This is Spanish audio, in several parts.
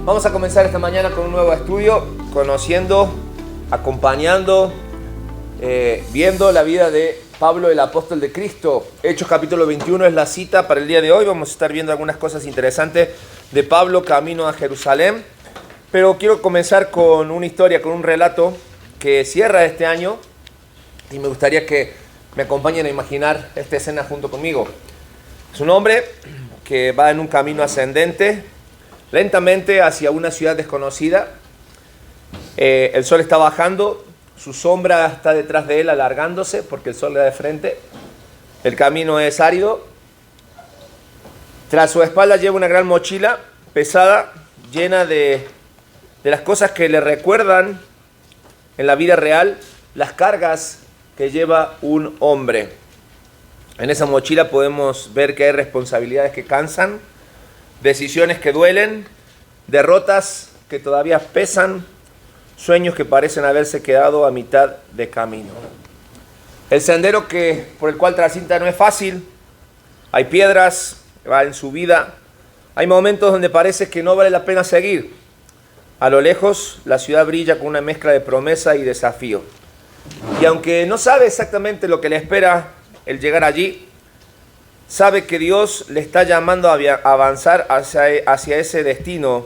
Vamos a comenzar esta mañana con un nuevo estudio, conociendo, acompañando, viendo la vida de Pablo, el apóstol de Cristo. Hechos capítulo 21 es la cita para el día de hoy. Vamos a estar viendo algunas cosas interesantes de Pablo camino a Jerusalén. Pero quiero comenzar con una historia, con un relato que cierra este año. Y me gustaría que me acompañen a imaginar esta escena junto conmigo. Es un hombre que va en un camino ascendente, lentamente hacia una ciudad desconocida. El sol está bajando, su sombra está detrás de él alargándose porque el sol le da de frente. El camino es árido. Tras su espalda lleva una gran mochila pesada, llena de las cosas que le recuerdan en la vida real las cargas que lleva un hombre. En esa mochila podemos ver que hay responsabilidades que cansan, decisiones que duelen, derrotas que todavía pesan, sueños que parecen haberse quedado a mitad de camino. El sendero por el cual transita no es fácil, hay piedras, va en su vida, hay momentos donde parece que no vale la pena seguir. A lo lejos, la ciudad brilla con una mezcla de promesa y desafío. Y aunque no sabe exactamente lo que le espera el llegar allí, sabe que Dios le está llamando a avanzar hacia ese destino.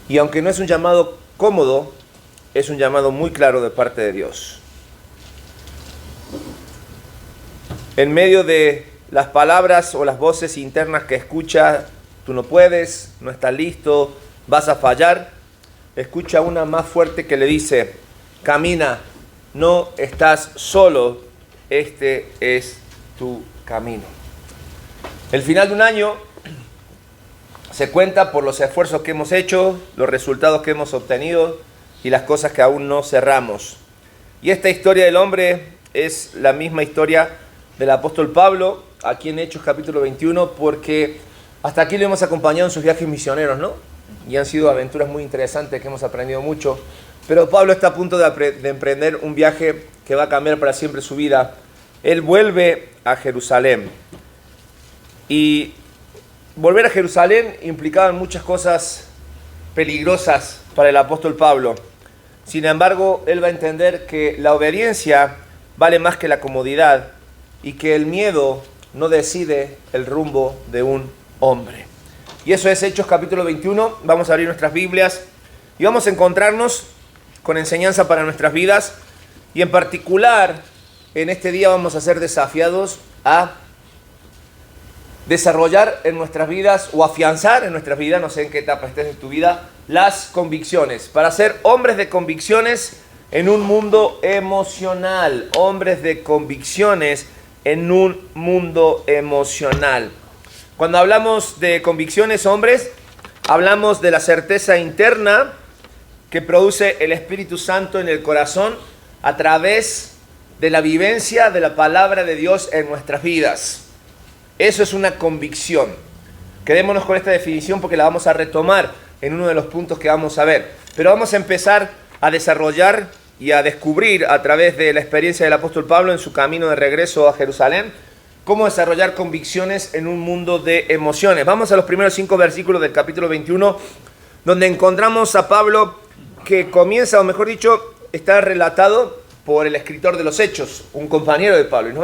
Y aunque no es un llamado cómodo, es un llamado muy claro de parte de Dios. En medio de las palabras o las voces internas que escucha, tú no puedes, no estás listo, vas a fallar, escucha una más fuerte que le dice, camina, no estás solo, este es tu camino. El final de un año se cuenta por los esfuerzos que hemos hecho, los resultados que hemos obtenido y las cosas que aún no cerramos. Y esta historia del hombre es la misma historia del apóstol Pablo, aquí en Hechos capítulo 21, porque hasta aquí lo hemos acompañado en sus viajes misioneros, ¿no? Y han sido aventuras muy interesantes que hemos aprendido mucho. Pero Pablo está a punto de emprender un viaje que va a cambiar para siempre su vida. Él vuelve a Jerusalén. Y volver a Jerusalén implicaba muchas cosas peligrosas para el apóstol Pablo. Sin embargo, él va a entender que la obediencia vale más que la comodidad y que el miedo no decide el rumbo de un hombre. Y eso es Hechos capítulo 21. Vamos a abrir nuestras Biblias y vamos a encontrarnos con enseñanza para nuestras vidas. Y en particular, en este día vamos a ser desafiados a desarrollar en nuestras vidas o afianzar en nuestras vidas, no sé en qué etapa estés de tu vida, las convicciones. Para ser hombres de convicciones en un mundo emocional. Hombres de convicciones en un mundo emocional. Cuando hablamos de convicciones, hombres, hablamos de la certeza interna que produce el Espíritu Santo en el corazón a través de la vivencia de la palabra de Dios en nuestras vidas. Eso es una convicción. Quedémonos con esta definición porque la vamos a retomar en uno de los puntos que vamos a ver. Pero vamos a empezar a desarrollar y a descubrir a través de la experiencia del apóstol Pablo en su camino de regreso a Jerusalén, cómo desarrollar convicciones en un mundo de emociones. Vamos a los primeros 5 versículos del capítulo 21, donde encontramos a Pablo que comienza, o mejor dicho, está relatado por el escritor de los Hechos, un compañero de Pablo. Y nos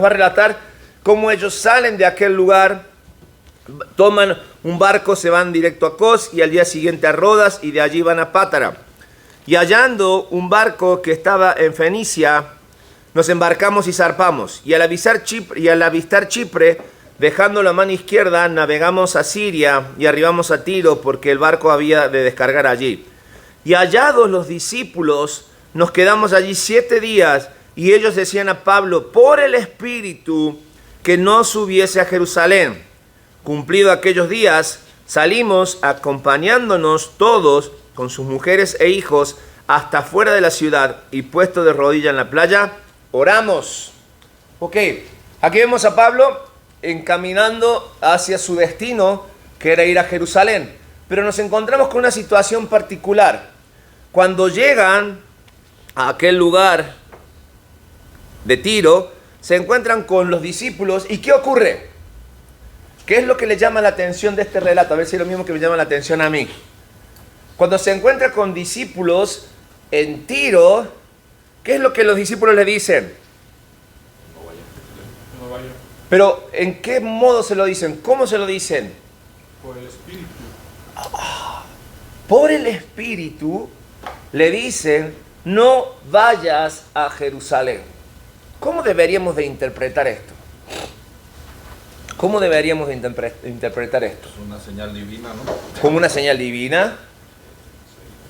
va a relatar cómo ellos salen de aquel lugar, toman un barco, se van directo a Cos y al día siguiente a Rodas y de allí van a Pátara. Y hallando un barco que estaba en Fenicia, nos embarcamos y zarpamos. Y al avistar Chipre, dejando la mano izquierda, navegamos a Siria y arribamos a Tiro porque el barco había de descargar allí. Y hallados los discípulos, nos quedamos allí 7 días y ellos decían a Pablo, por el Espíritu, que no subiese a Jerusalén. Cumplido aquellos días, salimos acompañándonos todos con sus mujeres e hijos hasta fuera de la ciudad y puesto de rodillas en la playa, oramos. Ok, aquí vemos a Pablo encaminando hacia su destino, que era ir a Jerusalén. Pero nos encontramos con una situación particular. Cuando llegan a aquel lugar de Tiro, se encuentran con los discípulos. ¿Y qué ocurre? ¿Qué es lo que le llama la atención de este relato? A ver si es lo mismo que me llama la atención a mí. Cuando se encuentra con discípulos en Tiro, ¿qué es lo que los discípulos le dicen? No vaya Pero ¿en qué modo se lo dicen? ¿Cómo se lo dicen? por el Espíritu. Por el Espíritu le dicen, no vayas a Jerusalén. ¿Cómo deberíamos de interpretar esto? ¿Cómo deberíamos de interpretar esto? Es una señal divina, ¿no? ¿Como una señal divina?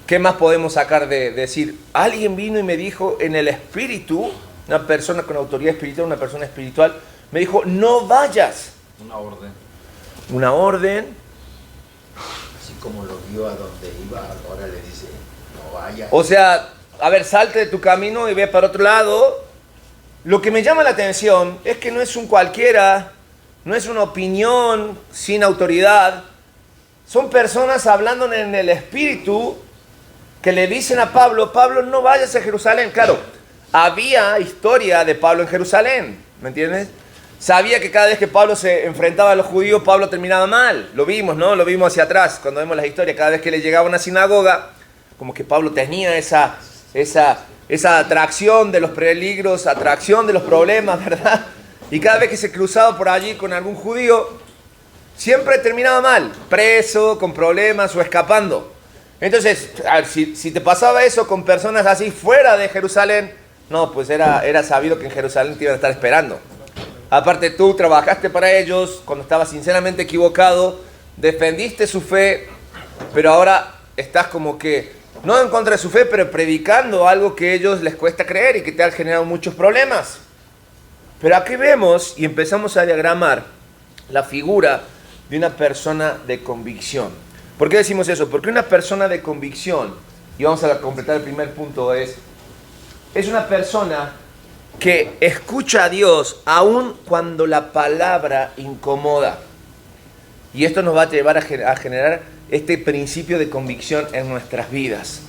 ¿Qué más podemos sacar de decir? Alguien vino y me dijo en el Espíritu, una persona con autoridad espiritual, una persona espiritual, me dijo, no vayas. Una orden. Una orden. Así como lo guió a donde iba, ahora le dice, no vaya. O sea, a ver, salte de tu camino y ve para otro lado. Lo que me llama la atención es que no es un cualquiera, no es una opinión sin autoridad. Son personas hablando en el Espíritu que le dicen a Pablo, Pablo, no vayas a Jerusalén. Claro, había historia de Pablo en Jerusalén, ¿me entiendes? Sabía que cada vez que Pablo se enfrentaba a los judíos, Pablo terminaba mal. Lo vimos, ¿no? Lo vimos hacia atrás, cuando vemos las historias. Cada vez que le llegaba a una sinagoga, como que Pablo tenía esa atracción de los peligros, atracción de los problemas, ¿verdad? Y cada vez que se cruzaba por allí con algún judío, siempre terminaba mal, preso, con problemas o escapando. Entonces, a ver, si te pasaba eso con personas así fuera de Jerusalén, no, pues era sabido que en Jerusalén te iban a estar esperando. Aparte tú trabajaste para ellos cuando estabas sinceramente equivocado, defendiste su fe, pero ahora estás como que, no en contra de su fe, pero predicando algo que a ellos les cuesta creer y que te ha generado muchos problemas. Pero aquí vemos y empezamos a diagramar la figura de una persona de convicción. ¿Por qué decimos eso? Porque una persona de convicción, y vamos a completar el primer punto, es una persona que escucha a Dios aun cuando la palabra incomoda. Y esto nos va a llevar a generar este principio de convicción en nuestras vidas.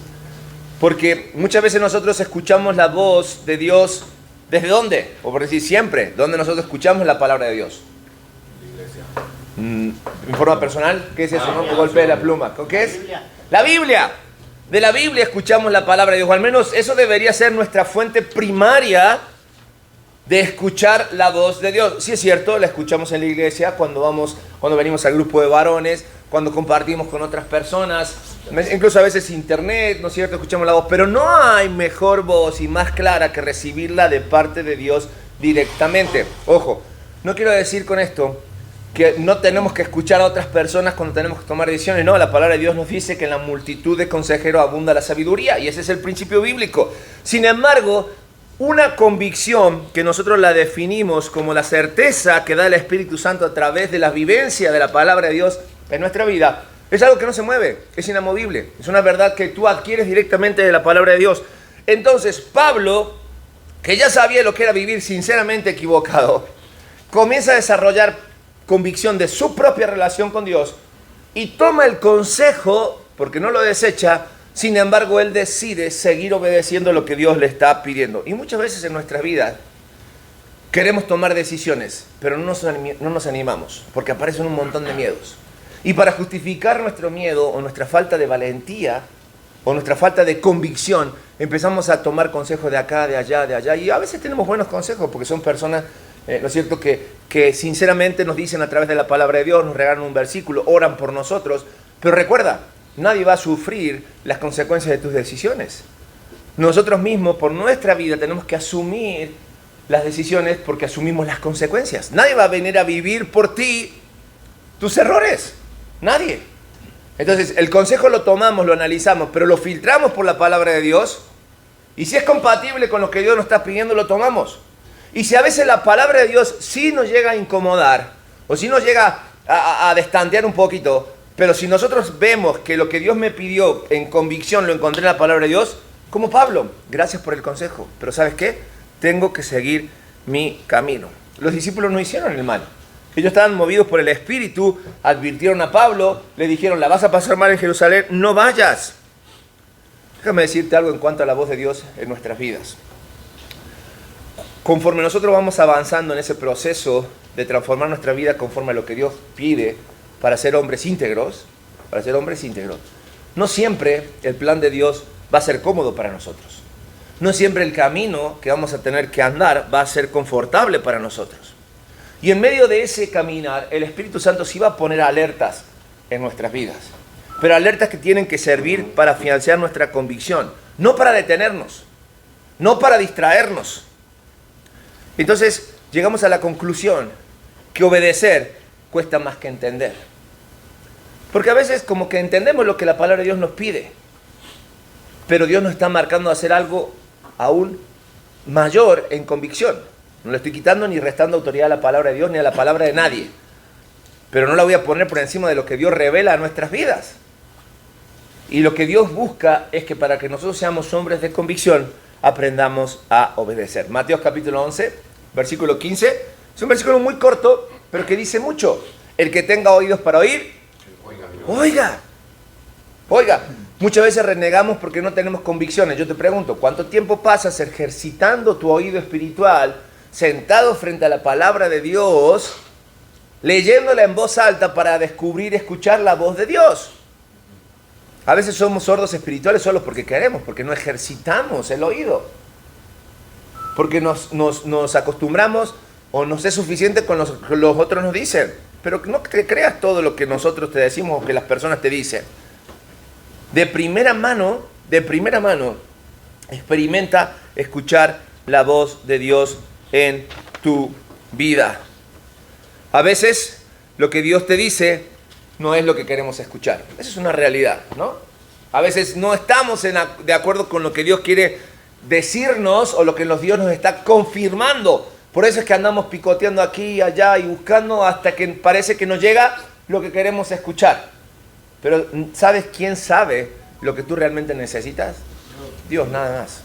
Porque muchas veces nosotros escuchamos la voz de Dios, ¿desde dónde? O por decir siempre, ¿dónde nosotros escuchamos la palabra de Dios? En forma personal, ¿qué es eso? No te golpee la pluma. ¿Qué es? La Biblia. De la Biblia escuchamos la palabra de Dios, o al menos eso debería ser nuestra fuente primaria de escuchar la voz de Dios. Sí es cierto, la escuchamos en la iglesia cuando venimos al grupo de varones, cuando compartimos con otras personas, incluso a veces internet, ¿no es cierto? Escuchamos la voz, pero no hay mejor voz y más clara que recibirla de parte de Dios directamente. Ojo, no quiero decir con esto que no tenemos que escuchar a otras personas cuando tenemos que tomar decisiones. No, la palabra de Dios nos dice que en la multitud de consejeros abunda la sabiduría, y ese es el principio bíblico. Sin embargo, una convicción que nosotros la definimos como la certeza que da el Espíritu Santo a través de la vivencia de la palabra de Dios en nuestra vida, es algo que no se mueve, es inamovible, es una verdad que tú adquieres directamente de la palabra de Dios. Entonces Pablo, que ya sabía lo que era vivir sinceramente equivocado, comienza a desarrollar convicción de su propia relación con Dios y toma el consejo, porque no lo desecha. Sin embargo, él decide seguir obedeciendo lo que Dios le está pidiendo. Y muchas veces en nuestra vida queremos tomar decisiones, pero no nos animamos, porque aparecen un montón de miedos. Y para justificar nuestro miedo o nuestra falta de valentía o nuestra falta de convicción, empezamos a tomar consejos de acá, de allá. Y a veces tenemos buenos consejos, porque son personas, ¿no es cierto?, que sinceramente nos dicen a través de la palabra de Dios, nos regalan un versículo, oran por nosotros. Pero recuerda, nadie va a sufrir las consecuencias de tus decisiones. Nosotros mismos, por nuestra vida, tenemos que asumir las decisiones porque asumimos las consecuencias. Nadie va a venir a vivir por ti tus errores. Nadie. Entonces, el consejo lo tomamos, lo analizamos, pero lo filtramos por la palabra de Dios. Y si es compatible con lo que Dios nos está pidiendo, lo tomamos. Y si a veces la palabra de Dios sí nos llega a incomodar, o si nos llega a destantear un poquito, pero si nosotros vemos que lo que Dios me pidió en convicción lo encontré en la palabra de Dios, como Pablo, gracias por el consejo, pero ¿sabes qué? Tengo que seguir mi camino. Los discípulos no hicieron el mal. Ellos estaban movidos por el Espíritu, advirtieron a Pablo, le dijeron, la vas a pasar mal en Jerusalén, no vayas. Déjame decirte algo en cuanto a la voz de Dios en nuestras vidas. Conforme nosotros vamos avanzando en ese proceso de transformar nuestra vida conforme a lo que Dios pide para ser hombres íntegros, no siempre el plan de Dios va a ser cómodo para nosotros. No siempre el camino que vamos a tener que andar va a ser confortable para nosotros. Y en medio de ese caminar, el Espíritu Santo sí va a poner alertas en nuestras vidas. Pero alertas que tienen que servir para afianzar nuestra convicción, no para detenernos, no para distraernos. Entonces, llegamos a la conclusión que obedecer cuesta más que entender. Porque a veces como que entendemos lo que la palabra de Dios nos pide, pero Dios nos está marcando a hacer algo aún mayor en convicción. No le estoy quitando ni restando autoridad a la palabra de Dios ni a la palabra de nadie, pero no la voy a poner por encima de lo que Dios revela a nuestras vidas. Y lo que Dios busca es que para que nosotros seamos hombres de convicción, aprendamos a obedecer. Mateo capítulo 11, versículo 15, es un versículo muy corto, pero que dice mucho. El que tenga oídos para oír, oiga. Muchas veces renegamos porque no tenemos convicciones. Yo te pregunto, ¿cuánto tiempo pasas ejercitando tu oído espiritual, sentado frente a la palabra de Dios, leyéndola en voz alta para descubrir y escuchar la voz de Dios? A veces somos sordos espirituales solo porque queremos, porque no ejercitamos el oído. Porque nos acostumbramos o nos es suficiente con lo que los otros nos dicen. Pero no te creas todo lo que nosotros te decimos o que las personas te dicen. De primera mano, experimenta escuchar la voz de Dios en tu vida. A veces lo que Dios te dice no es lo que queremos escuchar. Esa es una realidad, ¿no? A veces no estamos de acuerdo con lo que Dios quiere decirnos o lo que Dios nos está confirmando. Por eso es que andamos picoteando aquí y allá y buscando hasta que parece que nos llega lo que queremos escuchar. Pero ¿sabes quién sabe lo que tú realmente necesitas? Dios, nada más.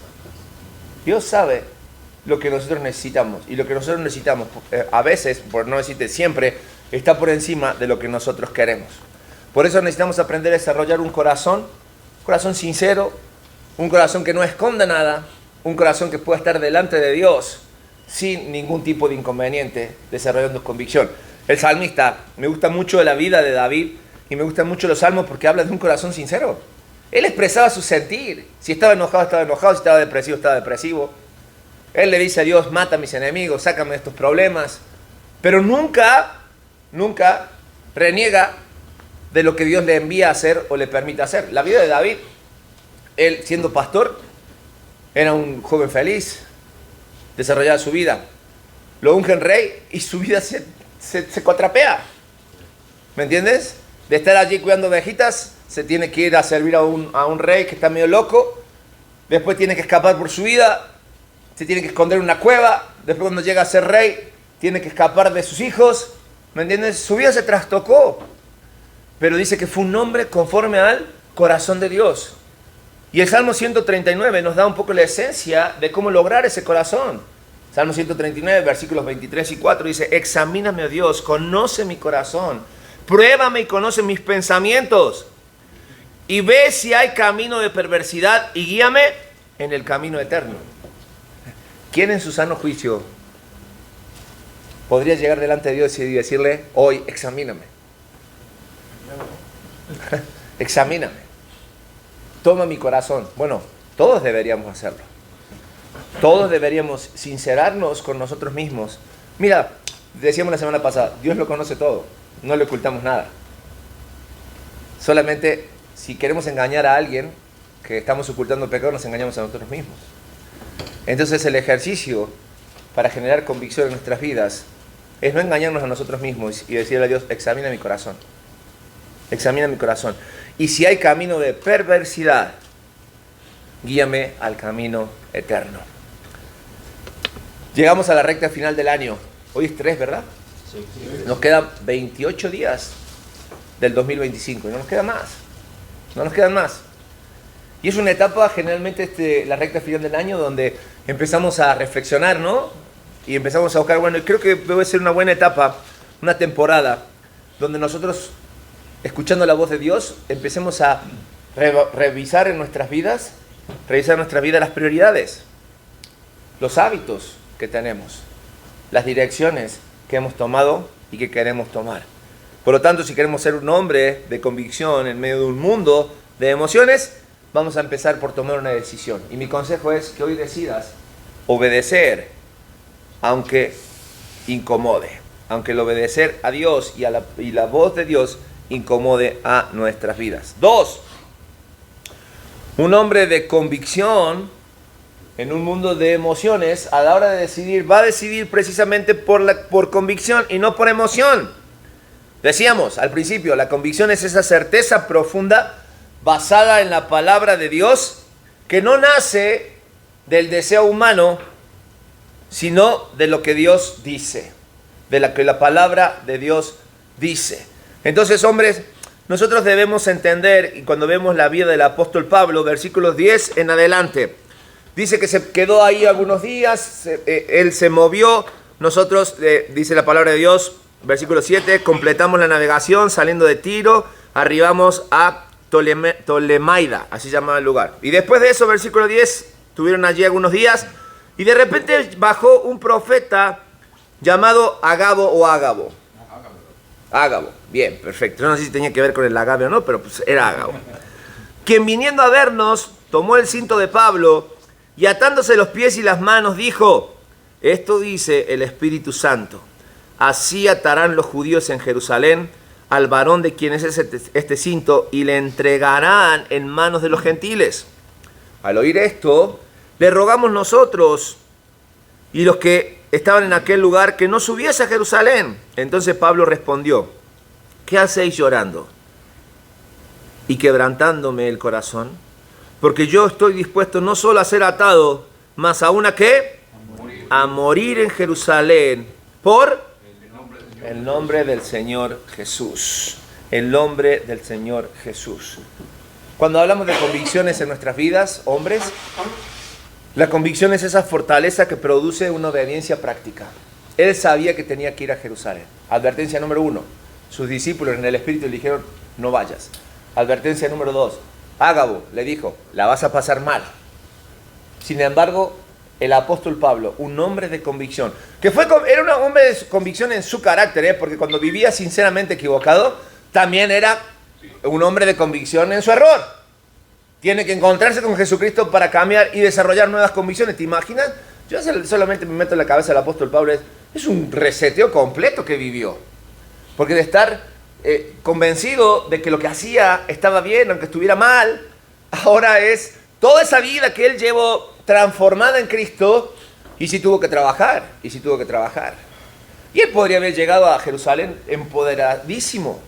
Dios sabe lo que nosotros necesitamos. Y lo que nosotros necesitamos, a veces, por no decirte siempre, está por encima de lo que nosotros queremos. Por eso necesitamos aprender a desarrollar un corazón sincero, un corazón que no esconda nada, un corazón que pueda estar delante de Dios sin ningún tipo de inconveniente, desarrollando convicción. El salmista, me gusta mucho la vida de David y me gustan mucho los salmos porque habla de un corazón sincero. Él expresaba su sentir. Si estaba enojado, estaba enojado. Si estaba depresivo, estaba depresivo. Él le dice a Dios, mata a mis enemigos, sácame de estos problemas. Pero nunca reniega de lo que Dios le envía a hacer o le permite hacer. La vida de David, él siendo pastor, era un joven feliz, desarrollaba su vida. Lo ungen rey y su vida se cuatrapea. ¿Me entiendes? De estar allí cuidando ovejitas, se tiene que ir a servir a un rey que está medio loco. Después tiene que escapar por su vida. Se tiene que esconder en una cueva. Después cuando llega a ser rey, tiene que escapar de sus hijos. ¿Me entiendes? Su vida se trastocó. Pero dice que fue un hombre conforme al corazón de Dios. Y el Salmo 139 nos da un poco la esencia de cómo lograr ese corazón. Salmo 139, versículos 23 y 4 dice: examíname, oh Dios, conoce mi corazón, pruébame y conoce mis pensamientos, y ve si hay camino de perversidad y guíame en el camino eterno. ¿Quién en su sano juicio podría llegar delante de Dios y decirle hoy, examíname? Examíname. Toma mi corazón. Bueno, todos deberíamos hacerlo. Todos deberíamos sincerarnos con nosotros mismos. Mira, decíamos la semana pasada, Dios lo conoce todo. No le ocultamos nada. Solamente si queremos engañar a alguien que estamos ocultando el pecado, nos engañamos a nosotros mismos. Entonces el ejercicio para generar convicción en nuestras vidas es no engañarnos a nosotros mismos y decirle a Dios, examina mi corazón. Examina mi corazón. Y si hay camino de perversidad, guíame al camino eterno. Llegamos a la recta final del año. Hoy es 3, ¿verdad? Sí. Nos quedan 28 días del 2025 y no nos queda más. No nos quedan más. Y es una etapa, generalmente la recta final del año, donde empezamos a reflexionar, ¿no? Y empezamos a buscar, bueno, creo que debe ser una buena etapa, una temporada, donde nosotros, escuchando la voz de Dios, empecemos a revisar en nuestras vidas, las prioridades, los hábitos que tenemos, las direcciones que hemos tomado y que queremos tomar. Por lo tanto, si queremos ser un hombre de convicción en medio de un mundo de emociones, vamos a empezar por tomar una decisión. Y mi consejo es que hoy decidas obedecer, aunque incomode. Aunque el obedecer a Dios y la voz de Dios incomode a nuestras vidas. 2. Un hombre de convicción en un mundo de emociones, a la hora de decidir, va a decidir precisamente por convicción y no por emoción. Decíamos al principio, la convicción es esa certeza profunda basada en la palabra de Dios que no nace del deseo humano, sino de lo que Dios dice, de lo que la palabra de Dios dice. Entonces, hombres, nosotros debemos entender, y cuando vemos la vida del apóstol Pablo, versículos 10 en adelante, dice que se quedó ahí algunos días, él se movió, nosotros, dice la palabra de Dios, versículo 7, completamos la navegación saliendo de Tiro, arribamos a Tolemaida, así se llamaba el lugar. Y después de eso, versículo 10, tuvieron allí algunos días, y de repente bajó un profeta llamado Agabo o Ágabo. Ágabo, bien, perfecto. No sé si tenía que ver con el agave o no, pero pues era Ágabo. Quien viniendo a vernos, tomó el cinto de Pablo y atándose los pies y las manos dijo, esto dice el Espíritu Santo, así atarán los judíos en Jerusalén al varón de quien es este cinto y le entregarán en manos de los gentiles. Al oír esto, le rogamos nosotros y los que estaban en aquel lugar que no subiese a Jerusalén. Entonces Pablo respondió, ¿qué hacéis llorando y quebrantándome el corazón? Porque yo estoy dispuesto no solo a ser atado, mas aún a ¿qué? A morir en Jerusalén por el nombre del Señor Jesús. El nombre del Señor Jesús. Cuando hablamos de convicciones en nuestras vidas, hombres, la convicción es esa fortaleza que produce una obediencia práctica. Él sabía que tenía que ir a Jerusalén. Advertencia número 1. Sus discípulos en el Espíritu le dijeron, no vayas. Advertencia número 2. Ágabo le dijo, la vas a pasar mal. Sin embargo, el apóstol Pablo, un hombre de convicción, era un hombre de convicción en su carácter, porque cuando vivía sinceramente equivocado, también era un hombre de convicción en su error. Tiene que encontrarse con Jesucristo para cambiar y desarrollar nuevas convicciones. ¿Te imaginas? Yo solamente me meto en la cabeza del apóstol Pablo, es un reseteo completo que vivió. Porque de estar convencido de que lo que hacía estaba bien, aunque estuviera mal, ahora es toda esa vida que él llevó transformada en Cristo, y sí tuvo que trabajar, Y él podría haber llegado a Jerusalén empoderadísimo,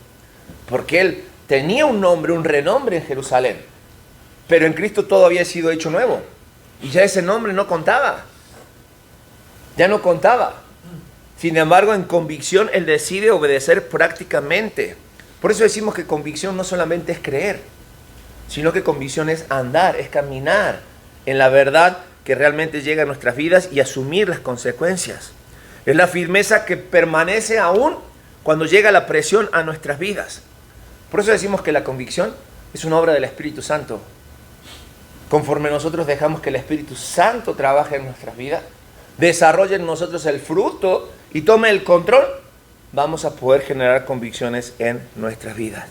porque él tenía un nombre, un renombre en Jerusalén. Pero en Cristo todo había sido hecho nuevo. Y ya ese nombre no contaba. Ya no contaba. Sin embargo, en convicción, él decide obedecer prácticamente. Por eso decimos que convicción no solamente es creer, sino que convicción es andar, es caminar en la verdad que realmente llega a nuestras vidas y asumir las consecuencias. Es la firmeza que permanece aún cuando llega la presión a nuestras vidas. Por eso decimos que la convicción es una obra del Espíritu Santo. Conforme nosotros dejamos que el Espíritu Santo trabaje en nuestras vidas, desarrolle en nosotros el fruto y tome el control, vamos a poder generar convicciones en nuestras vidas.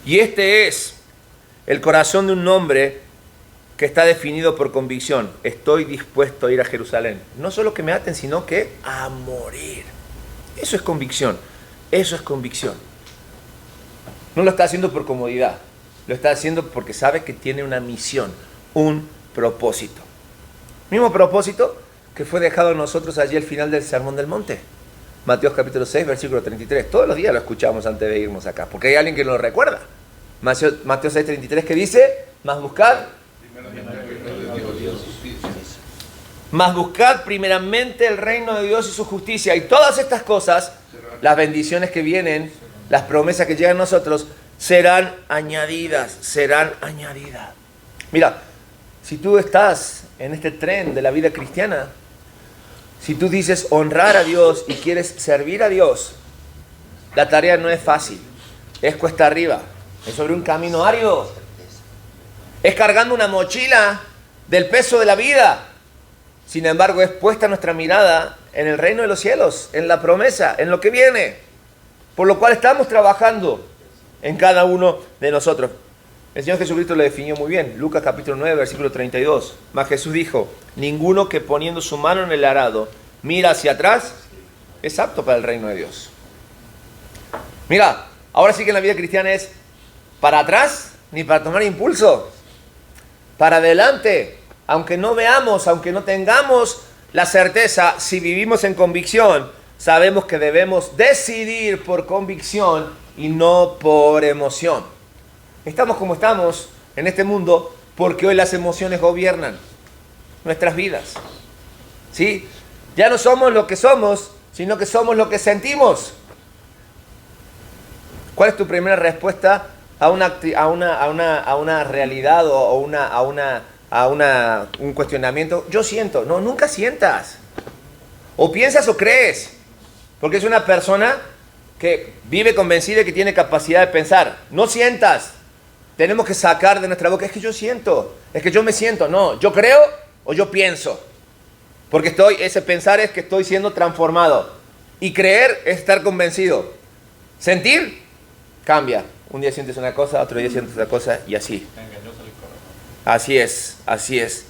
Y este es el corazón de un hombre que está definido por convicción. Estoy dispuesto a ir a Jerusalén. No solo que me aten, sino que a morir. Eso es convicción. Eso es convicción. No lo está haciendo por comodidad. Lo está haciendo porque sabe que tiene una misión, un propósito. Mismo propósito que fue dejado a nosotros allí al final del Sermón del Monte. Mateo capítulo 6, versículo 33. Todos los días lo escuchamos antes de irnos acá, porque hay alguien que nos lo recuerda. Mateo 6, 33, que dice, mas buscad primeramente el reino de Dios y su justicia, y todas estas cosas, las bendiciones que vienen, las promesas que llegan a nosotros, serán añadidas. Mira, si tú estás en este tren de la vida cristiana, si tú dices honrar a Dios y quieres servir a Dios, la tarea no es fácil, es cuesta arriba, es sobre un camino árido, es cargando una mochila del peso de la vida. sin embargo, es puesta nuestra mirada en el reino de los cielos, en la promesa, en lo que viene, por lo cual estamos trabajando en cada uno de nosotros. El Señor Jesucristo lo definió muy bien. Lucas capítulo 9, versículo 32. Mas Jesús dijo: ninguno que poniendo su mano en el arado mira hacia atrás es apto para el reino de Dios. Mira, ahora sí que en la vida cristiana es para atrás ni para tomar impulso. Para adelante, aunque no veamos, aunque no tengamos la certeza, si vivimos en convicción, sabemos que debemos decidir por convicción y no por emoción. Estamos como estamos en este mundo porque hoy las emociones gobiernan nuestras vidas. ¿Sí? Ya no somos lo que somos, sino que somos lo que sentimos. ¿Cuál es tu primera respuesta a una realidad o un cuestionamiento? Yo siento. No, nunca sientas. O piensas o crees. Porque es una persona que vive convencida y que tiene capacidad de pensar. No sientas. Tenemos que sacar de nuestra boca: es que yo siento, es que yo me siento. No, yo creo o yo pienso. Porque ese pensar es que estoy siendo transformado. Y creer es estar convencido. Sentir cambia. Un día sientes una cosa, otro día sientes otra cosa y así. Así es, así es.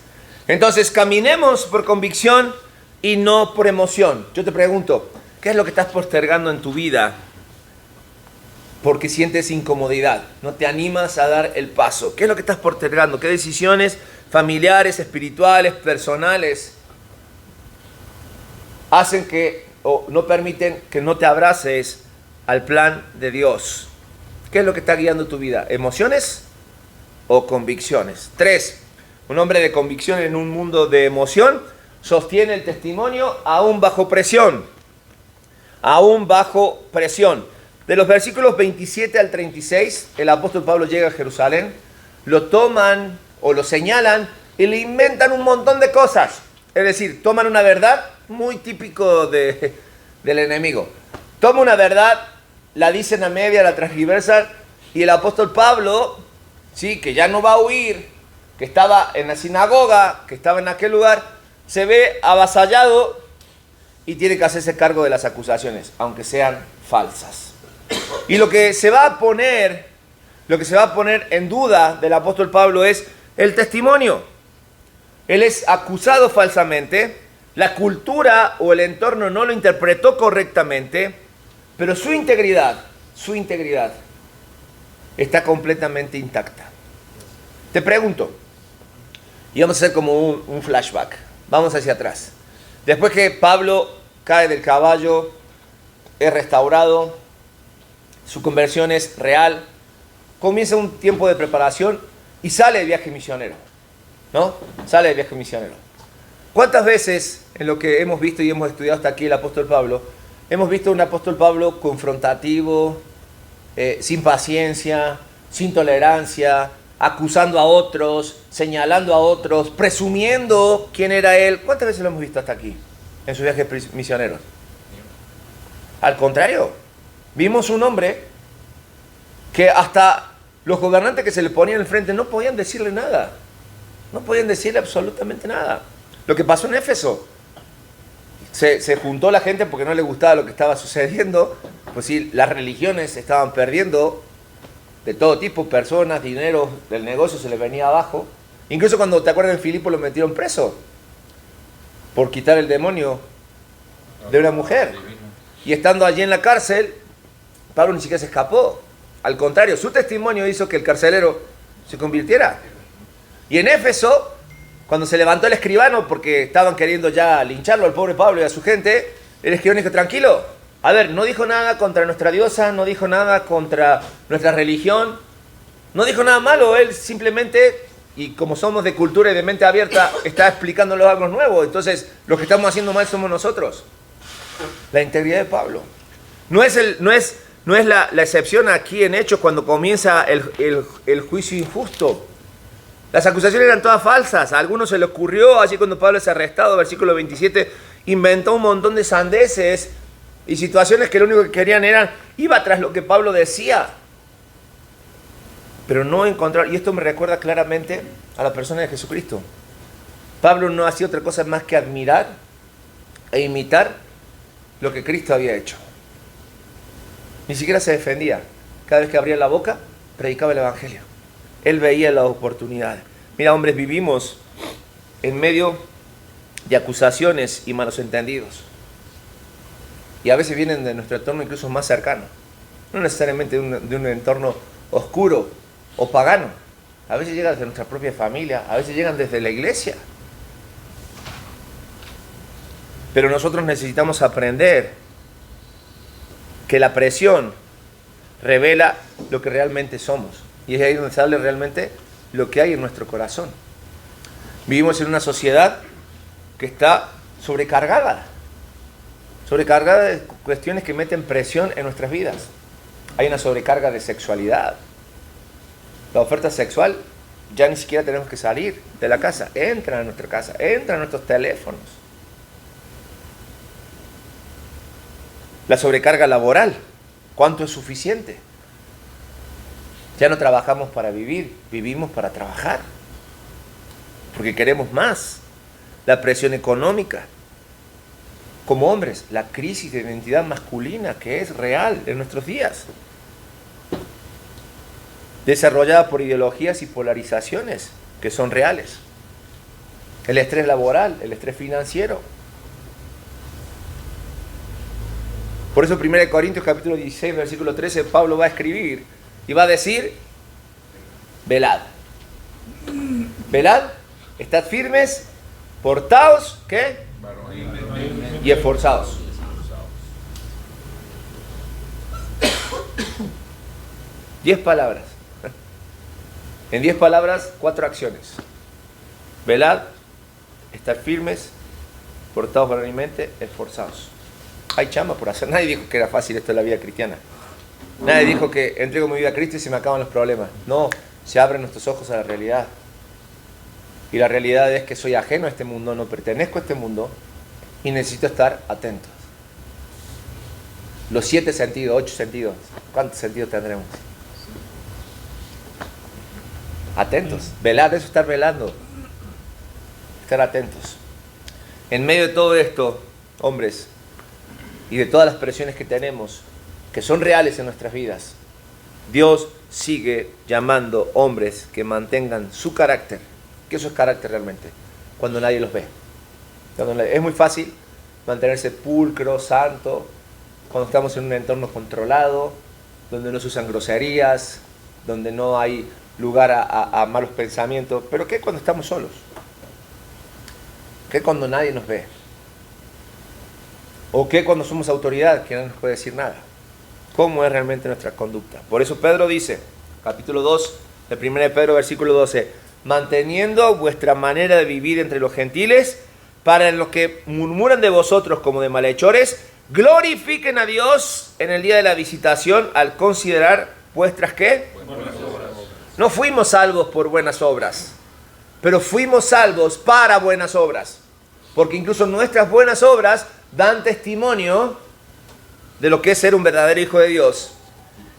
Entonces caminemos por convicción y no por emoción. Yo te pregunto, ¿qué es lo que estás postergando en tu vida porque sientes incomodidad? No te animas a dar el paso. ¿Qué es lo que estás postergando? ¿Qué decisiones familiares, espirituales, personales hacen que o no permiten que no te abraces al plan de Dios? ¿Qué es lo que está guiando tu vida? ¿Emociones o convicciones? 3. Un hombre de convicción en un mundo de emoción sostiene el testimonio aún bajo presión. Aún bajo presión. De los versículos 27 al 36, el apóstol Pablo llega a Jerusalén, lo toman o lo señalan y le inventan un montón de cosas. Es decir, toman una verdad, muy típico del enemigo. Toma una verdad, la dicen a media, la transgiversan, y el apóstol Pablo, sí, que ya no va a huir, que estaba en la sinagoga, que estaba en aquel lugar, se ve avasallado y tiene que hacerse cargo de las acusaciones, aunque sean falsas. Y lo que se va a poner en duda del apóstol Pablo es el testimonio. Él es acusado falsamente, la cultura o el entorno no lo interpretó correctamente, pero su integridad está completamente intacta. Te pregunto, y vamos a hacer como un flashback, vamos hacia atrás. Después que Pablo cae del caballo, es restaurado, su conversión es real, comienza un tiempo de preparación y sale de viaje misionero, ¿no? Sale de viaje misionero. ¿Cuántas veces en lo que hemos visto y hemos estudiado hasta aquí el apóstol Pablo, hemos visto un apóstol Pablo confrontativo, sin paciencia, sin tolerancia, acusando a otros, señalando a otros, presumiendo quién era él? ¿Cuántas veces lo hemos visto hasta aquí en sus viajes misioneros? Al contrario, vimos un hombre que hasta los gobernantes que se le ponían enfrente no podían decirle nada. No podían decirle absolutamente nada. Lo que pasó en Éfeso, se juntó la gente porque no le gustaba lo que estaba sucediendo. Pues sí, las religiones estaban perdiendo de todo tipo, personas, dinero, del negocio se les venía abajo. Incluso cuando, ¿te acuerdas, en Filipo lo metieron preso por quitar el demonio de una mujer? Y estando allí en la cárcel, Pablo ni siquiera se escapó. Al contrario, su testimonio hizo que el carcelero se convirtiera. Y en Éfeso, cuando se levantó el escribano, porque estaban queriendo ya lincharlo al pobre Pablo y a su gente, el escribano dijo: tranquilo, a ver, no dijo nada contra nuestra diosa, no dijo nada contra nuestra religión, no dijo nada malo, él simplemente, y como somos de cultura y de mente abierta, está explicándoles algo nuevo. Entonces, los que estamos haciendo mal somos nosotros. La integridad de Pablo. No es la excepción aquí en Hechos cuando comienza el juicio injusto. Las acusaciones eran todas falsas. A algunos se le ocurrió, así cuando Pablo es arrestado, versículo 27, inventó un montón de sandeces y situaciones que lo único que querían iba tras lo que Pablo decía. Pero no encontrar, y esto me recuerda claramente a la persona de Jesucristo. Pablo no hacía otra cosa más que admirar e imitar lo que Cristo había hecho. Ni siquiera se defendía. Cada vez que abría la boca, predicaba el Evangelio. Él veía las oportunidades. Mira, hombres, vivimos en medio de acusaciones y malos entendidos. Y a veces vienen de nuestro entorno incluso más cercano. No necesariamente de un entorno oscuro o pagano. A veces llegan desde nuestra propia familia, a veces llegan desde la iglesia. Pero nosotros necesitamos aprender que la presión revela lo que realmente somos. Y es ahí donde se habla realmente lo que hay en nuestro corazón. Vivimos en una sociedad que está sobrecargada de cuestiones que meten presión en nuestras vidas. Hay una sobrecarga de sexualidad. La oferta sexual, ya ni siquiera tenemos que salir de la casa. Entra a nuestra casa, entra a nuestros teléfonos. La sobrecarga laboral, ¿cuánto es suficiente? Ya no trabajamos para vivir, vivimos para trabajar. Porque queremos más. La presión económica. Como hombres, la crisis de identidad masculina que es real en nuestros días. Desarrollada por ideologías y polarizaciones que son reales. El estrés laboral, el estrés financiero. Por eso 1 Corintios capítulo 16, versículo 13, Pablo va a escribir y va a decir, velad. Velad, estad firmes, portaos, ¿qué? Y esforzados. Diez palabras. En 10 palabras, 4 acciones. Velad, estar firmes, portados varonilmente, esforzados. Hay chamba por hacer. Nadie dijo que era fácil esto de la vida cristiana. Nadie dijo que entrego mi vida a Cristo y se me acaban los problemas. No, se abren nuestros ojos a la realidad. Y la realidad es que soy ajeno a este mundo, no pertenezco a este mundo y necesito estar atentos. Los 7 sentidos, 8 sentidos. ¿Cuántos sentidos tendremos? Atentos. Velar, eso es estar velando. Estar atentos. En medio de todo esto, hombres, y de todas las presiones que tenemos, que son reales en nuestras vidas, Dios sigue llamando hombres que mantengan su carácter. ¿Qué eso es carácter realmente? Cuando nadie los ve. Es muy fácil mantenerse pulcro, santo, cuando estamos en un entorno controlado, donde no se usan groserías, donde no hay lugar a malos pensamientos. Pero ¿qué cuando estamos solos? ¿Qué cuando nadie nos ve? ¿O qué cuando somos autoridad, que no nos puede decir nada? ¿Cómo es realmente nuestra conducta? Por eso Pedro dice, capítulo 2, de 1 Pedro, versículo 12, manteniendo vuestra manera de vivir entre los gentiles, para los que murmuran de vosotros como de malhechores, glorifiquen a Dios en el día de la visitación al considerar vuestras ¿qué? Buenas obras. No fuimos salvos por buenas obras, pero fuimos salvos para buenas obras. Porque incluso nuestras buenas obras dan testimonio de lo que es ser un verdadero hijo de Dios.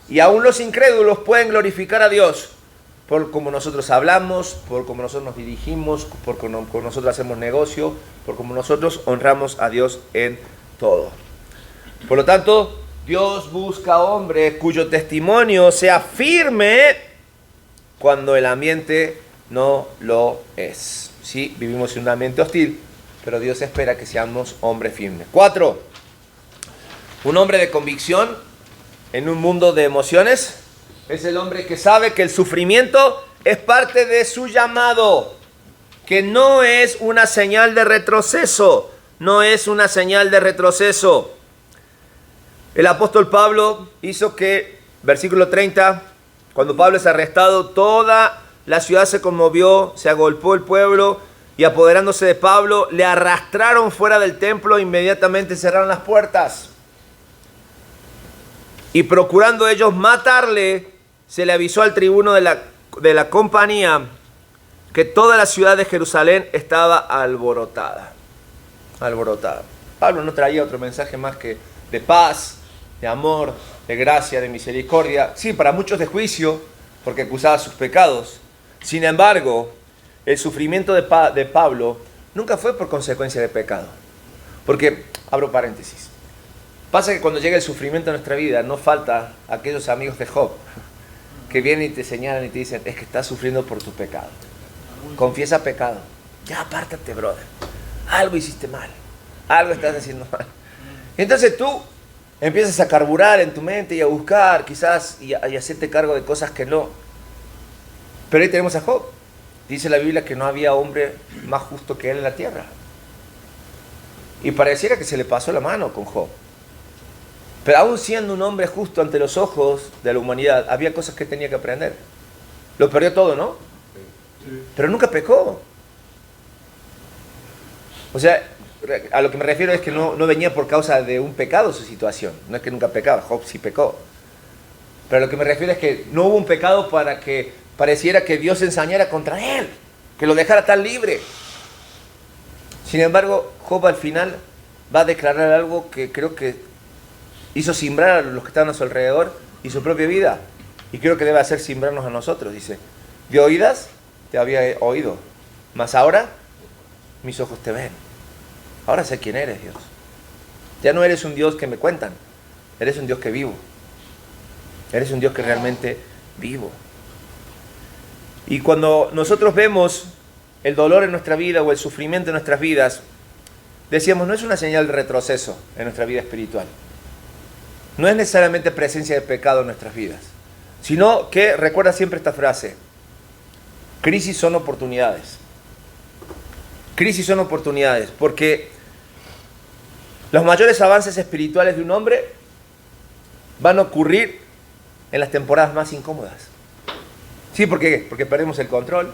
Y aún los incrédulos pueden glorificar a Dios por cómo nosotros hablamos, por cómo nosotros nos dirigimos, por cómo nosotros hacemos negocio, por cómo nosotros honramos a Dios en todo. Por lo tanto, Dios busca hombres cuyo testimonio sea firme cuando el ambiente no lo es. Sí, vivimos en un ambiente hostil, pero Dios espera que seamos hombres firmes. 4. Un hombre de convicción en un mundo de emociones es el hombre que sabe que el sufrimiento es parte de su llamado, que no es una señal de retroceso, no es una señal de retroceso. El apóstol Pablo hizo que, versículo 30, cuando Pablo es arrestado, toda la ciudad se conmovió, se agolpó el pueblo y apoderándose de Pablo, le arrastraron fuera del templo e inmediatamente cerraron las puertas. Y procurando ellos matarle, se le avisó al tribuno de la compañía que toda la ciudad de Jerusalén estaba alborotada. Pablo no traía otro mensaje más que de paz, de amor, de gracia, de misericordia. Sí, para muchos de juicio, porque acusaba sus pecados. Sin embargo, el sufrimiento de Pablo nunca fue por consecuencia de pecado. Porque, abro paréntesis, pasa que cuando llega el sufrimiento a nuestra vida, no falta aquellos amigos de Job que vienen y te señalan y te dicen, es que estás sufriendo por tu pecado. Confiesa pecado. Ya apártate, brother. Algo hiciste mal. Algo estás haciendo mal. Entonces tú empiezas a carburar en tu mente y a buscar quizás y hacerte cargo de cosas que no. Pero ahí tenemos a Job. Dice la Biblia que no había hombre más justo que él en la tierra. Y pareciera que se le pasó la mano con Job. Pero aún siendo un hombre justo ante los ojos de la humanidad, había cosas que tenía que aprender. Lo perdió todo, ¿no? Sí. Pero nunca pecó. O sea, a lo que me refiero es que no venía por causa de un pecado su situación. No es que nunca pecaba, Job sí pecó. Pero a lo que me refiero es que no hubo un pecado para que pareciera que Dios se ensañara contra él, que lo dejara tan libre. Sin embargo, Job al final va a declarar algo que creo que hizo simbrar a los que estaban a su alrededor y su propia vida. Y creo que debe hacer simbrarnos a nosotros. Dice, de oídas te había oído, mas ahora mis ojos te ven. Ahora sé quién eres, Dios. Ya no eres un Dios que me cuentan, eres un Dios que vivo. Eres un Dios que realmente vivo. Y cuando nosotros vemos el dolor en nuestra vida o el sufrimiento en nuestras vidas, decíamos, no es una señal de retroceso en nuestra vida espiritual. No es necesariamente presencia de pecado en nuestras vidas, sino que, recuerda siempre esta frase, crisis son oportunidades. Crisis son oportunidades, porque los mayores avances espirituales de un hombre van a ocurrir en las temporadas más incómodas. ¿Sí? ¿Por qué? Porque perdemos el control.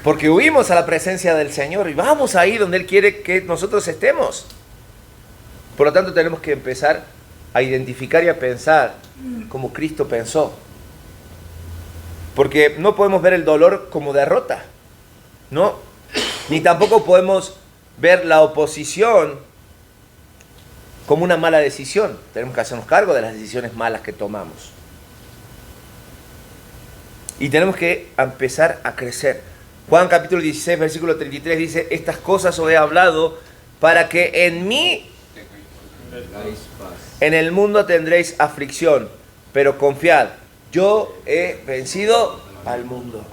Porque huimos a la presencia del Señor y vamos ahí donde Él quiere que nosotros estemos. Por lo tanto, tenemos que empezar a identificar y a pensar como Cristo pensó. Porque no podemos ver el dolor como derrota, ¿no? Ni tampoco podemos ver la oposición como una mala decisión. Tenemos que hacernos cargo de las decisiones malas que tomamos. Y tenemos que empezar a crecer. Juan capítulo 16, versículo 33 dice, estas cosas os he hablado para que en mí, en el mundo tendréis aflicción, pero confiad, yo he vencido al mundo.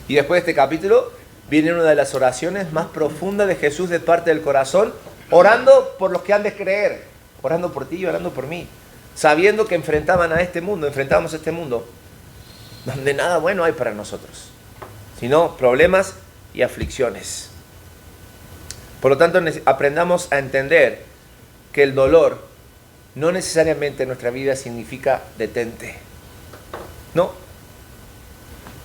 Y después de este capítulo viene una de las oraciones más profundas de Jesús de parte del corazón, orando por los que han de creer, orando por ti y orando por mí, sabiendo que enfrentábamos a este mundo, donde nada bueno hay para nosotros, sino problemas y aflicciones. Por lo tanto, aprendamos a entender que el dolor no necesariamente en nuestra vida significa detente. No.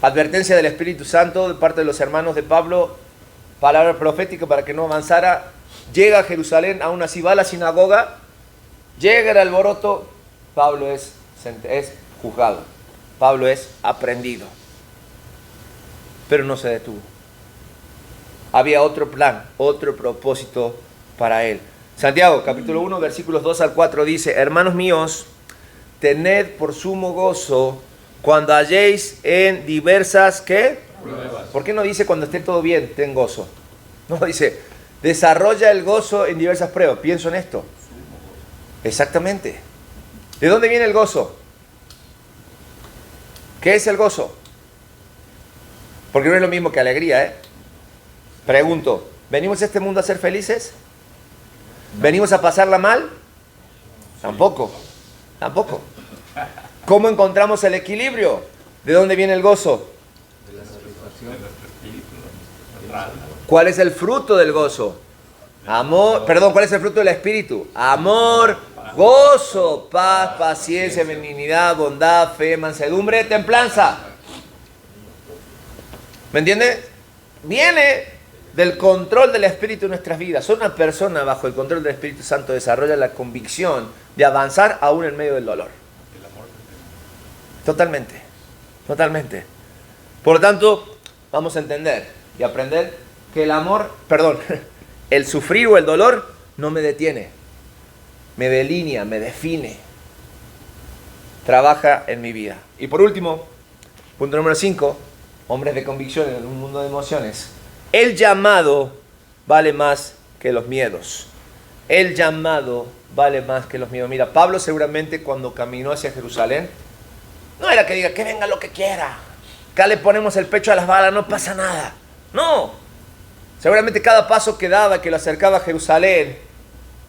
Advertencia del Espíritu Santo de parte de los hermanos de Pablo, palabra profética para que no avanzara. Llega a Jerusalén, aún así va a la sinagoga, llega el alboroto, Pablo es juzgado, Pablo es aprehendido, pero no se detuvo. Había otro plan, otro propósito para él. Santiago, capítulo 1, versículos 2 al 4 dice, hermanos míos, tened por sumo gozo cuando halléis en diversas, ¿qué? Pruebas. ¿Por qué no dice cuando esté todo bien, ten gozo? No, dice, desarrolla el gozo en diversas pruebas. Pienso en esto. Exactamente. ¿De dónde viene el gozo? ¿Qué es el gozo? Porque no es lo mismo que alegría, ¿eh? Pregunto, ¿venimos a este mundo a ser felices? ¿Venimos a pasarla mal? Tampoco. ¿Cómo encontramos el equilibrio? ¿De dónde viene el gozo? De la satisfacción. ¿Cuál es el fruto del gozo? ¿Cuál es el fruto del Espíritu? Amor, gozo, paz, paciencia, benignidad, bondad, fe, mansedumbre, templanza. ¿Me entiendes? Viene del control del Espíritu en nuestras vidas. Una persona bajo el control del Espíritu Santo desarrolla la convicción de avanzar aún en medio del dolor. Totalmente. Por lo tanto, vamos a entender y aprender que el sufrir o el dolor no me detiene, me delinea, me define, trabaja en mi vida. Y por último, punto número 5, hombres de convicción en un mundo de emociones. El llamado vale más que los miedos. El llamado vale más que los miedos. Mira, Pablo seguramente cuando caminó hacia Jerusalén, no era que diga que venga lo que quiera. Acá le ponemos el pecho a las balas, no pasa nada. No. Seguramente cada paso que daba, que lo acercaba a Jerusalén,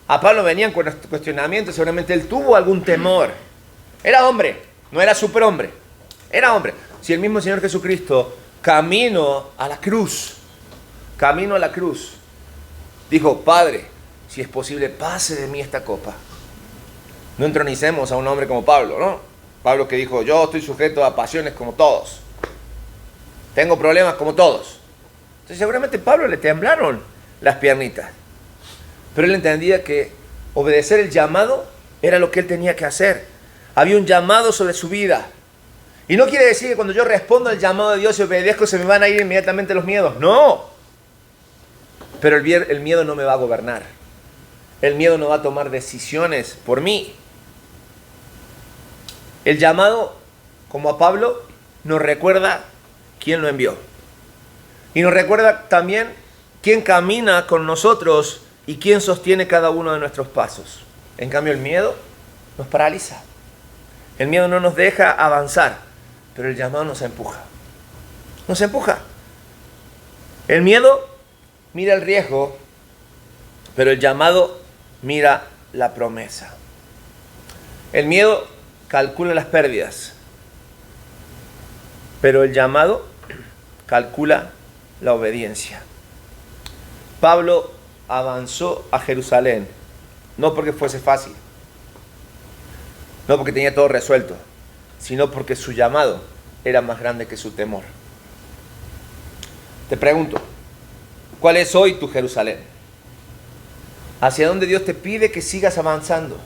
a Pablo venían con cuestionamientos, seguramente él tuvo algún temor. Era hombre, no era superhombre. Era hombre. Si el mismo Señor Jesucristo, camino a la cruz, dijo, Padre, si es posible, pase de mí esta copa. No entronicemos a un hombre como Pablo, ¿no? Pablo que dijo, yo estoy sujeto a pasiones como todos. Tengo problemas como todos. Entonces seguramente a Pablo le temblaron las piernitas. Pero él entendía que obedecer el llamado era lo que él tenía que hacer. Había un llamado sobre su vida. Y no quiere decir que cuando yo respondo al llamado de Dios y obedezco se me van a ir inmediatamente los miedos. No. Pero el miedo no me va a gobernar. El miedo no va a tomar decisiones por mí. El llamado, como a Pablo, nos recuerda quién lo envió. Y nos recuerda también quién camina con nosotros y quién sostiene cada uno de nuestros pasos. En cambio, el miedo nos paraliza. El miedo no nos deja avanzar, pero el llamado nos empuja. Nos empuja. El miedo mira el riesgo, pero el llamado mira la promesa. El miedo calcula las pérdidas, pero el llamado calcula la obediencia. Pablo avanzó a Jerusalén, no porque fuese fácil, no porque tenía todo resuelto, sino porque su llamado era más grande que su temor. Te pregunto, ¿cuál es hoy tu Jerusalén? ¿Hacia dónde Dios te pide que sigas avanzando?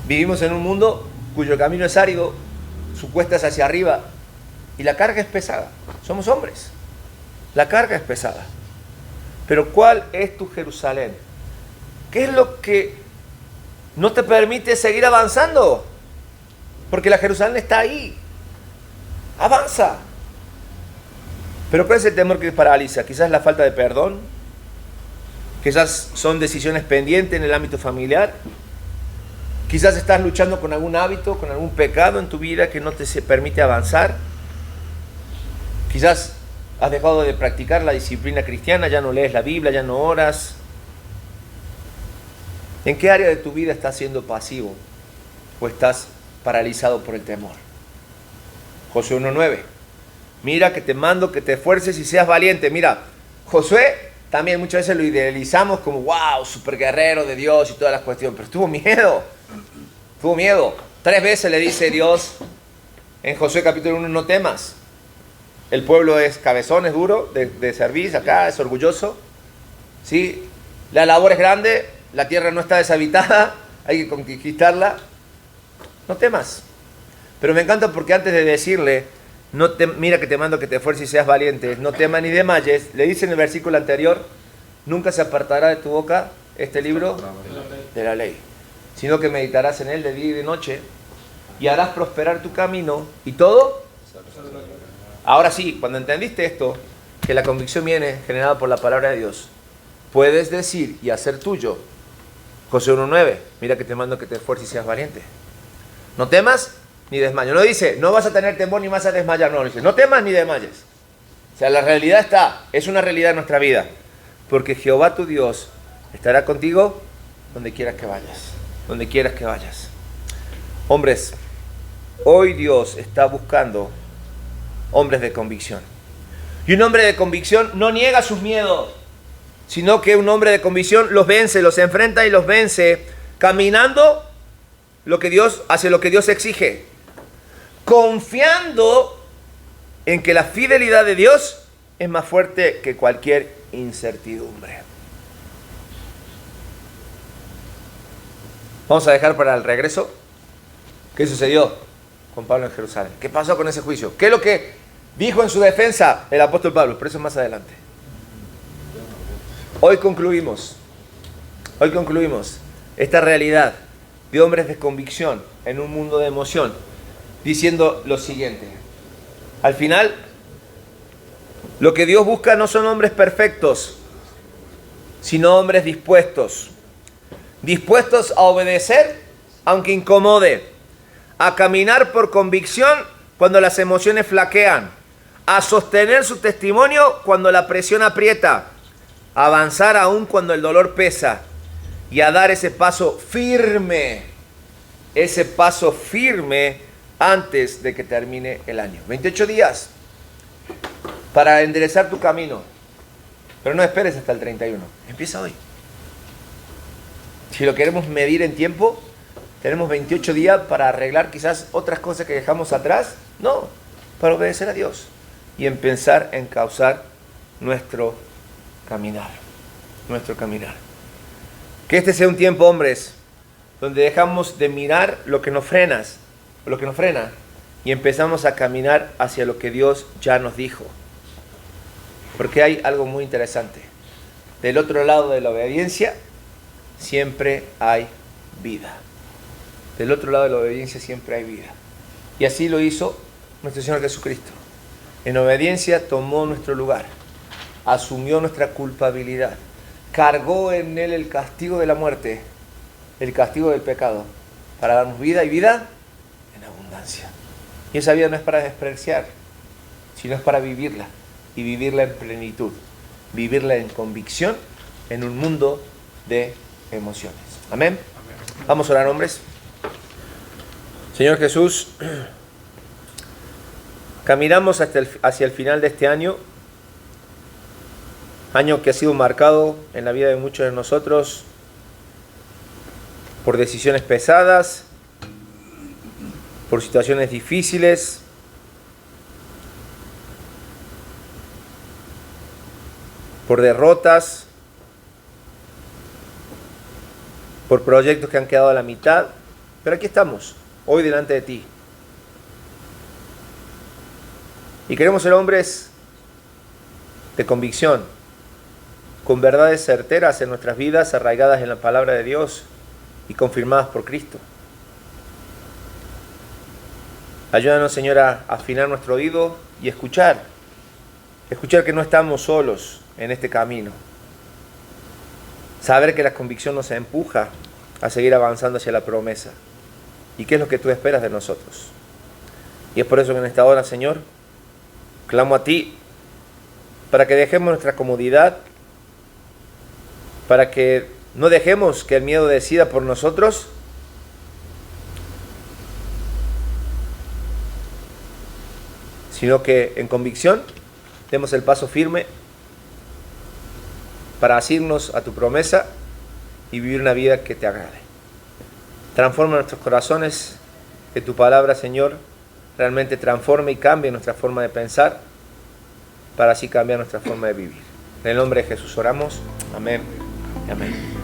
Vivimos en un mundo cuyo camino es árido, su cuesta es hacia arriba y la carga es pesada. Somos hombres. La carga es pesada. Pero ¿cuál es tu Jerusalén? ¿Qué es lo que no te permite seguir avanzando? Porque la Jerusalén está ahí. Avanza. Pero ¿cuál es el temor que te paraliza? Quizás la falta de perdón. Quizás son decisiones pendientes en el ámbito familiar. Quizás estás luchando con algún hábito, con algún pecado en tu vida que no te permite avanzar. Quizás has dejado de practicar la disciplina cristiana, ya no lees la Biblia, ya no oras. ¿En qué área de tu vida estás siendo pasivo o estás paralizado por el temor? Josué 1:9. Mira que te mando que te esfuerces y seas valiente. Mira, Josué también muchas veces lo idealizamos como wow, super guerrero de Dios y todas las cuestiones, pero tuvo miedo. Tuvo miedo. 3 veces le dice Dios en Josué capítulo 1, no temas. El pueblo es cabezón, es duro de servir, acá es orgulloso. ¿Sí? La labor es grande, la tierra no está deshabitada, hay que conquistarla. No temas. Pero me encanta porque antes de decirle, mira que te mando que te esfuerces y seas valiente, no temas ni desmayes, le dice en el versículo anterior, nunca se apartará de tu boca este libro de la ley, sino que meditarás en él de día y de noche y harás prosperar tu camino y todo. Ahora sí, cuando entendiste esto, que la convicción viene generada por la palabra de Dios, puedes decir y hacer tuyo Josué 1:9, mira que te mando que te esfuerces y seas valiente. No temas ni desmayes. No dice, no vas a tener temor ni vas a desmayar. No, dice, no temas ni desmayes. O sea, la realidad es una realidad en nuestra vida. Porque Jehová tu Dios estará contigo donde quieras que vayas. Donde quieras que vayas. Hombres, hoy Dios está buscando hombres de convicción. Y un hombre de convicción no niega sus miedos, sino que un hombre de convicción los vence, los enfrenta y los vence, caminando hacia lo que Dios exige, confiando en que la fidelidad de Dios es más fuerte que cualquier incertidumbre. Vamos a dejar para el regreso qué sucedió con Pablo en Jerusalén. ¿Qué pasó con ese juicio? ¿Qué es lo que dijo en su defensa el apóstol Pablo? Pero eso más adelante. Hoy concluimos esta realidad de hombres de convicción en un mundo de emoción, diciendo lo siguiente: Al final, lo que Dios busca no son hombres perfectos, sino hombres dispuestos. Dispuestos a obedecer, aunque incomode. A caminar por convicción cuando las emociones flaquean. A sostener su testimonio cuando la presión aprieta. A avanzar aún cuando el dolor pesa. Y a dar ese paso firme. Ese paso firme antes de que termine el año. 28 días para enderezar tu camino. Pero no esperes hasta el 31. Empieza hoy. Si lo queremos medir en tiempo, tenemos 28 días para arreglar quizás otras cosas que dejamos atrás. No, para obedecer a Dios y empezar a encauzar nuestro caminar. Nuestro caminar. Que este sea un tiempo, hombres, donde dejamos de mirar lo que nos frena y empezamos a caminar hacia lo que Dios ya nos dijo. Porque hay algo muy interesante. Del otro lado de la obediencia siempre hay vida. Del otro lado de la obediencia siempre hay vida. Y así lo hizo nuestro Señor Jesucristo. En obediencia tomó nuestro lugar, asumió nuestra culpabilidad, cargó en Él el castigo de la muerte, el castigo del pecado, para darnos vida y vida en abundancia. Y esa vida no es para despreciar, sino es para vivirla, y vivirla en plenitud, vivirla en convicción, en un mundo de emociones. Amén. Vamos a orar, hombres. Señor Jesús, caminamos hacia el final de este año que ha sido marcado en la vida de muchos de nosotros por decisiones pesadas, por situaciones difíciles, por derrotas, por proyectos que han quedado a la mitad, pero aquí estamos, hoy delante de ti. Y queremos ser hombres de convicción, con verdades certeras en nuestras vidas, arraigadas en la palabra de Dios y confirmadas por Cristo. Ayúdanos, Señor, a afinar nuestro oído y escuchar que no estamos solos en este camino. Saber que la convicción nos empuja a seguir avanzando hacia la promesa. ¿Y qué es lo que tú esperas de nosotros? Y es por eso que en esta hora, Señor, clamo a ti para que dejemos nuestra comodidad, para que no dejemos que el miedo decida por nosotros, sino que en convicción demos el paso firme para asirnos a tu promesa y vivir una vida que te agrade. Transforma nuestros corazones, que tu palabra, Señor, realmente transforme y cambie nuestra forma de pensar, para así cambiar nuestra forma de vivir. En el nombre de Jesús oramos. Amén y amén.